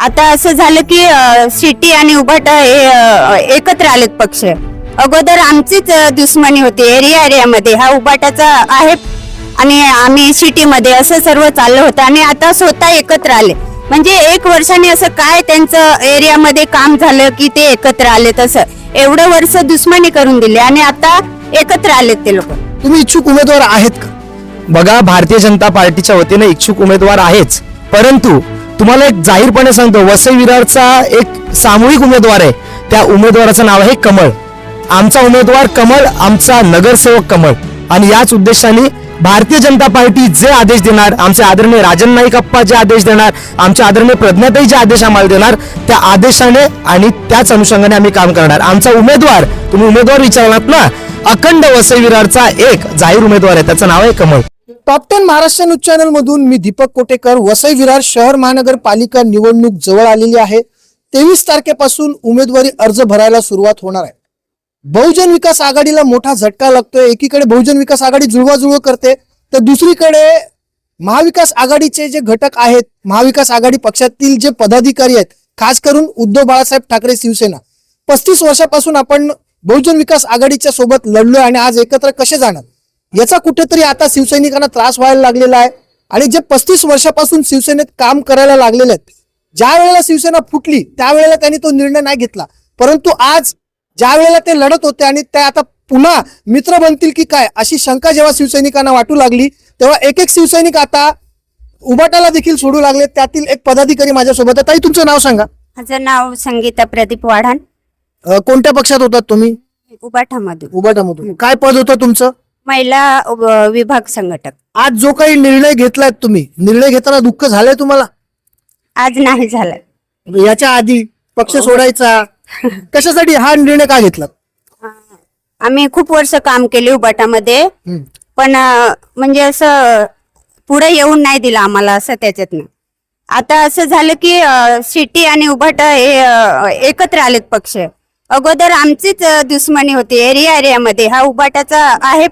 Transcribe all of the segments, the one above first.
आता असं झालं की सिटी आणि उभाटा हे एकत्र आलेत पक्ष. अगोदर आमचीच दुश्मनी होती एरियामध्ये. हा उभाटाचा आहे आणि आम्ही सिटीमध्ये असं सर्व चाललं होतं आणि आता स्वतः एकत्र आले. म्हणजे 1 वर्षाने असं काय त्यांचं एरियामध्ये काम झालं की ते एकत्र आले. तसं एवढं वर्ष दुश्मनी करून दिली आणि आता एकत्र आलेत ते लोक. तुम्ही इच्छुक उमेदवार आहेत का? बघा, भारतीय जनता पार्टीच्या वतीने इच्छुक उमेदवार आहेच, परंतु तुम्हाला एक जाहीरपणे सांगतो, वसई विरारचा एक सामूहिक उमेदवार आहे. त्या उमेदवाराचं नाव आहे कमळ. आमचा उमेदवार कमळ, आमचा नगरसेवक कमळ. आणि याच उद्देशाने भारतीय जनता पार्टी जे आदेश देणार, आमचे आदरणीय राजन नाईक अप्पा जे आदेश देणार, आमचे आदरणीय प्रज्ञाताई जे आदेश आम्हाला देणार, त्या आदेशाने आणि त्याच अनुषंगाने आम्ही काम करणार. आमचा उमेदवार, तुम्ही उमेदवार विचारलात ना, अखंड वसई विरारचा एक जाहीर उमेदवार आहे, त्याचं नाव आहे कमळ. टॉप 10 महाराष्ट्र न्यूज चॅनल मधून मी दीपक कोटेकर. वसई विरार शहर महानगरपालिका निवडणूक जवळ आलेली आहे. 23 तारखेपासून उमेदवारी अर्ज भरायला सुरुवात होणार आहे. बहुजन विकास आघाडीला मोठा झटका लागतोय. एकीकडे बहुजन विकास आघाडी जुळवाजुळव करते, तर दुसरीकडे महाविकास आघाडीचे जे घटक आहेत, महाविकास आघाडी पक्षातील जे पदाधिकारी आहेत, खास करून उद्धव बाळासाहेब ठाकरे शिवसेना, 35 वर्षापासून आपण बहुजन विकास आघाडीच्या सोबत लढलोय आणि आज एकत्र कसे जाणार, याचा कुठेतरी आता शिवसैनिकांना त्रास व्हायला लागलेला आहे. आणि जे 35 वर्षापासून शिवसेनेत काम करायला लागलेले आहेत, ज्या वेळेला शिवसेना फुटली त्यावेळेला त्यांनी तो निर्णय नाही घेतला, परंतु आज ज्या वेळेला ते लढत होते आणि ते आता पुन्हा मित्र बनतील की काय अशी शंका जेव्हा शिवसैनिकांना वाटू लागली, तेव्हा एक एक शिवसैनिक आता उभाटाला देखील सोडू लागले. त्यातील एक पदाधिकारी माझ्यासोबत आहे. ताई, तुमचं नाव सांगा. माझं नाव संगीता प्रदीप वाढाण. कोणत्या पक्षात होतात तुम्ही? उभाटामधून. उभाटामधून. काय पद होतं तुमचं? महिला विभाग संघटक. आज जो काही निर्णय घेतलाय तुम्ही, निर्णय घेताना दुःख झालंय तुम्हाला? आज नाही झालं. याच्या आधी पक्ष सोडायचा, कशासाठी हा निर्णय का घेतला? आम्ही खूप वर्ष काम केले उभाटामध्ये, पण म्हणजे असं पुढे येऊन नाही दिलं आम्हाला असं त्याच्यातनं. आता असं झालं की सिटी आणि उभाटा हे एकत्र आलेत पक्ष. अगोदर आमचीच दुश्मनी होती एरियामध्ये. हा उभाटाचा आहे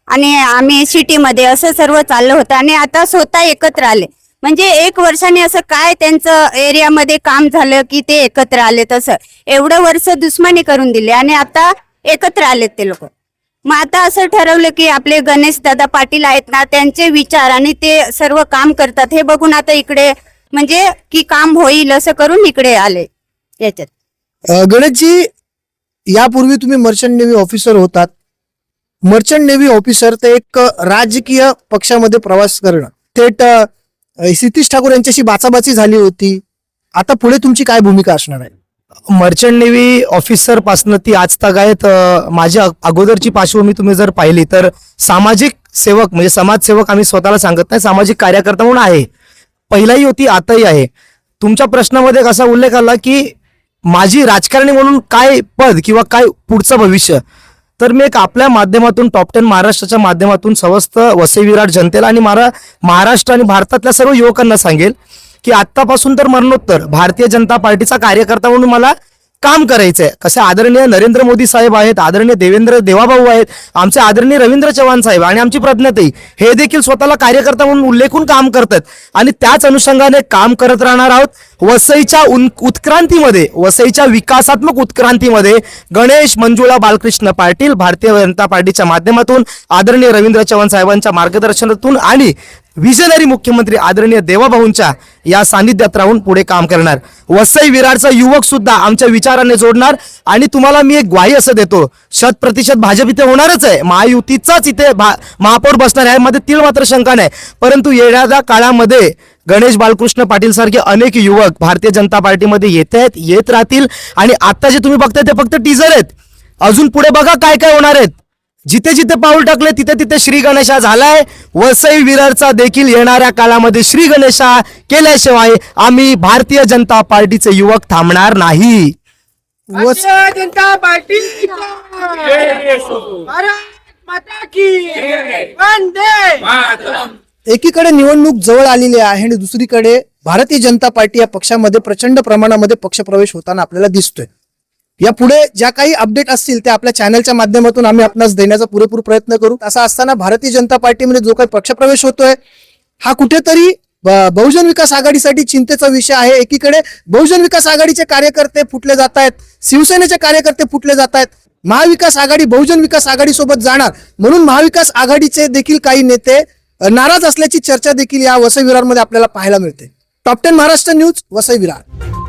आणि आम्ही सिटीमध्ये असं सर्व चाललं होतं आणि आता स्वतः एकत्र आले. म्हणजे 1 वर्षाने असं काय त्यांचं एरियामध्ये काम झालं की ते एकत्र आले. तसं एवढं वर्ष दुश्मनी करून दिली आणि आता एकत्र आलेत ते लोक. मग आता असं ठरवलं की आपले गणेश दादा पाटील आहेत ना, त्यांचे विचार आणि ते सर्व काम करतात हे बघून आता इकडे म्हणजे की काम होईल असं करून इकडे आले याच्यात. गणेशजी, यापूर्वी तुम्ही मर्चंट नेव्ही ऑफिसर होतात. मर्चंट नेव्ही ऑफिसर ते एक राजकीय पक्षामध्ये प्रवास करणं, थेट सिद्धेश ठाकूर यांच्याशी बाचाबाची झाली होती. आता पुढे तुमची काय भूमिका असणार आहे? मर्चंट नेव्ही ऑफिसर पासून ती आज तागायत माझी अगोदरची पार्श्वभूमी तुम्ही जर पाहिली तर सामाजिक सेवक म्हणजे समाजसेवक आम्ही स्वतःला सांगत नाही, सामाजिक कार्यकर्ता म्हणून आहे. पहिलाही होती, आताही आहे. तुमच्या प्रश्नामध्ये कसा उल्लेख आला की माझी राजकारणी म्हणून काय पद किंवा काय पुढचं भविष्य, तर मी एक आपल्या माध्यमातून टॉप 10 महाराष्ट्राच्या माध्यमातून समस्त वसई विरार जनतेला आणि महाराष्ट्र आणि भारतातल्या सर्व युवकांना सांगेल की आत्तापासून तर मरणोत्तर भारतीय जनता पार्टीचा कार्यकर्ता म्हणून मला काम करायचंय. कसे आदरणीय नरेंद्र मोदी साहेब आहेत, आदरणीय देवेंद्र देवाभाऊ आहेत, आमचे आदरणीय रवींद्र चव्हाण साहेब आणि आमची प्रज्ञाताई हे देखील स्वतःला कार्यकर्ता म्हणून उल्लेखून काम करतात आणि त्याच अनुषंगाने काम करत राहणार आहोत. वसईच्या उत्क्रांतीमध्ये, वसईच्या विकासात्मक उत्क्रांतीमध्ये गणेश मंजुळा बालकृष्ण पाटील भारतीय जनता पार्टीच्या माध्यमातून आदरणीय रवींद्र चव्हाण साहेबांच्या मार्गदर्शनातून आणि विजनरी मुख्यमंत्री आदरणीय देवाभाऊंच्या या सानिध्यात राहून पुढे काम करणार. वसई विरारचा युवक सुद्धा आमच्या विचाराने जोडणार आणि तुम्हाला मी एक ग्वाही असं देतो, 100% भाजप इथे होणारच आहे, महायुतीचाच इथे महापौर बसणार आहे, मध्ये तीळ मात्र शंका नाही. परंतु येणाऱ्या काळामध्ये गणेश बालकृष्ण पाटील सारखे अनेक युवक भारतीय जनता पार्टीमध्ये येत आहेत, येत राहतील. आणि आता जे तुम्ही बघताय ते फक्त टीजर आहेत. अजून पुढे बघा काय काय होणार आहेत. जिथे जिथे पाऊल टाकले तिथे तिथे श्री गणेशा झालाय. वसई विरारचा देखील येणाऱ्या काळामध्ये श्री गणेशा केल्याशिवाय आम्ही भारतीय जनता पार्टीचे युवक थांबणार नाही. जनता पार्टी एकीकडे निवडणूक जवळ आलेली आहे आणि दुसरीकडे भारतीय जनता पार्टी या पक्षामध्ये प्रचंड प्रमाणामध्ये पक्षप्रवेश होताना आपल्याला दिसतोय. यापुढे ज्या काही अपडेट असतील ते आपल्या चॅनलच्या माध्यमातून आम्ही आपणास देण्याचा पुरेपूर प्रयत्न करू. असा असताना भारतीय जनता पार्टीमध्ये जो काही पक्षप्रवेश होतोय हा कुठेतरी बहुजन विकास आघाडीसाठी चिंतेचा विषय आहे. एकीकडे बहुजन विकास आघाडीचे कार्यकर्ते फुटले जात आहेत, शिवसेनेचे कार्यकर्ते फुटले जात आहेत. महाविकास आघाडी बहुजन विकास आघाडी सोबत जाणार म्हणून महाविकास आघाडीचे देखील काही नेते नाराज असल्याची चर्चा देखील या वसई विरारमध्ये आपल्याला पाहायला मिळते. Top 10 Maharashtra news, Vasai Virar.